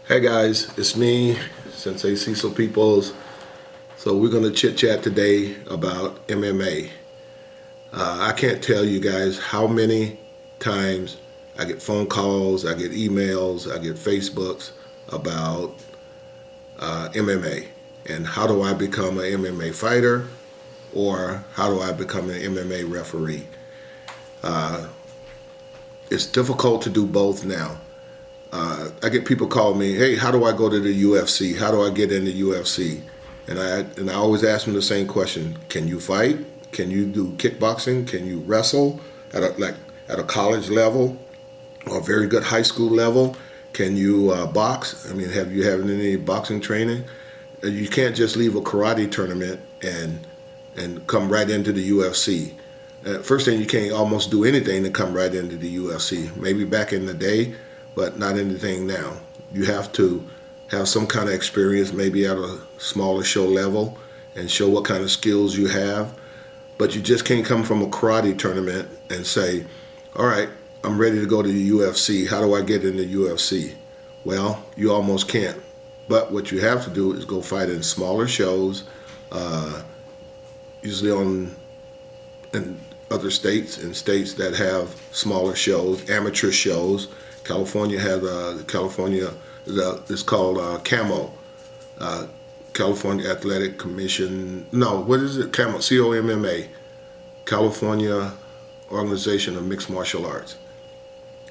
Hey guys, it's me, Sensei Cecil Peoples. So we're going to chit chat today about MMA. I can't tell you guys how many times I get phone calls, I get emails, I get Facebooks about MMA and how do I become an MMA fighter or how do I become an MMA referee. It's difficult to do both now. I get people call me, hey, how do I go to the UFC? How do I get in the UFC? And I always ask them the same question: Can you fight? Can you do kickboxing? Can you wrestle at a college level or a very good high school level? Can you box? I mean, have you had any boxing training? You can't just leave a karate tournament and come right into the UFC. First thing, you can't almost do anything to come right into the UFC. Maybe back in the day, but not anything now. You have to have some kind of experience, maybe at a smaller show level, and show what kind of skills you have. But you just can't come from a karate tournament and say, all right, I'm ready to go to the UFC. How do I get in the UFC? Well, you almost can't. But what you have to do is go fight in smaller shows, usually in other states, in states that have smaller shows, amateur shows. California has it's called CAMO, California Athletic Commission. No, what is it? CAMO, COMMA, California Organization of Mixed Martial Arts.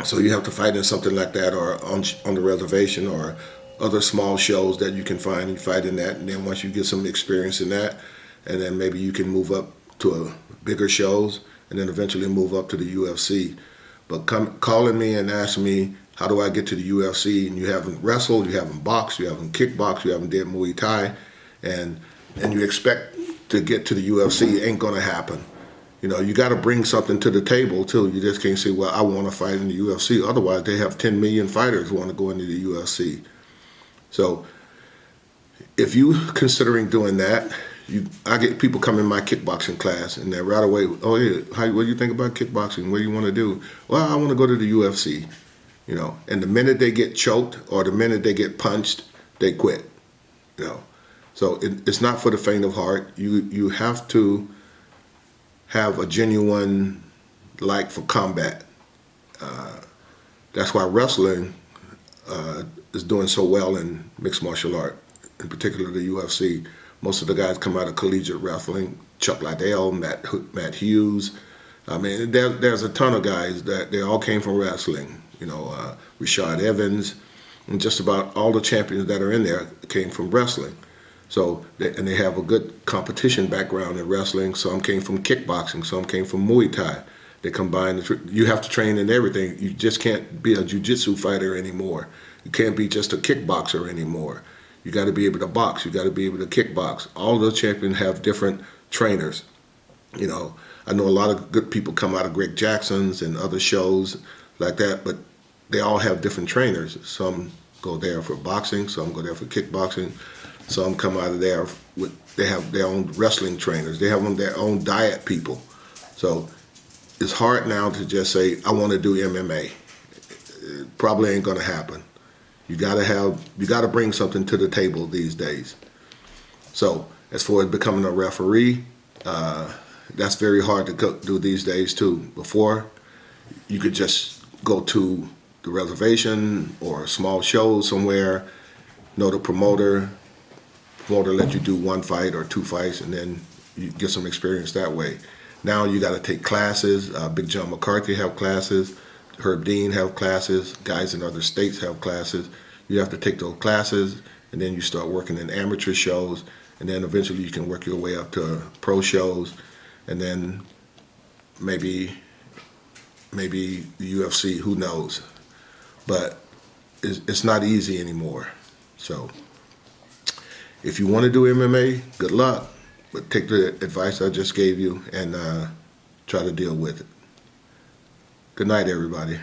So you have to fight in something like that, or on the reservation, or other small shows that you can find. You fight in that, and then once you get some experience in that, and then maybe you can move up to bigger shows, and then eventually move up to the UFC. But calling me and asking me, how do I get to the UFC? And you haven't wrestled, you haven't boxed, you haven't kickboxed, you haven't did Muay Thai, and you expect to get to the UFC, it ain't gonna happen. You know, you got to bring something to the table too. You just can't say, well, I want to fight in the UFC. Otherwise, they have 10 million fighters who want to go into the UFC. So if you considering doing that, I get people come in my kickboxing class and they're right away, oh yeah, what do you think about kickboxing? What do you want to do? Well, I want to go to the UFC. You know, and the minute they get choked or the minute they get punched, they quit. You know, so it's not for the faint of heart. You have to have a genuine like for combat. That's why wrestling is doing so well in mixed martial art, in particular the UFC. Most of the guys come out of collegiate wrestling. Chuck Liddell, Matt Hughes. I mean, there's a ton of guys that they all came from wrestling. You know, Rashad Evans, and just about all the champions that are in there came from wrestling. So, and they have a good competition background in wrestling. Some came from kickboxing, some came from Muay Thai. They combine, you have to train in everything. You just can't be a jiu-jitsu fighter anymore. You can't be just a kickboxer anymore. You got to be able to box. You got to be able to kickbox. All those champions have different trainers. You know, I know a lot of good people come out of Greg Jackson's and other shows like that, but they all have different trainers. Some go there for boxing, some go there for kickboxing. Some come out of there they have their own wrestling trainers. They have their own diet people. So it's hard now to just say, I want to do MMA. It probably ain't going to happen. You got to bring something to the table these days. So as far as becoming a referee, that's very hard to do these days too. Before, you could just go to the reservation or a small show somewhere, know the promoter let you do one fight or two fights, and then you get some experience that way. Now you got to take classes. Big John McCarthy have classes. Herb Dean have classes. Guys in other states have classes. You have to take those classes, and then you start working in amateur shows, and then eventually you can work your way up to pro shows, and then maybe the UFC. Who knows? But it's not easy anymore. So if you want to do MMA, good luck. But take the advice I just gave you and try to deal with it. Good night, everybody.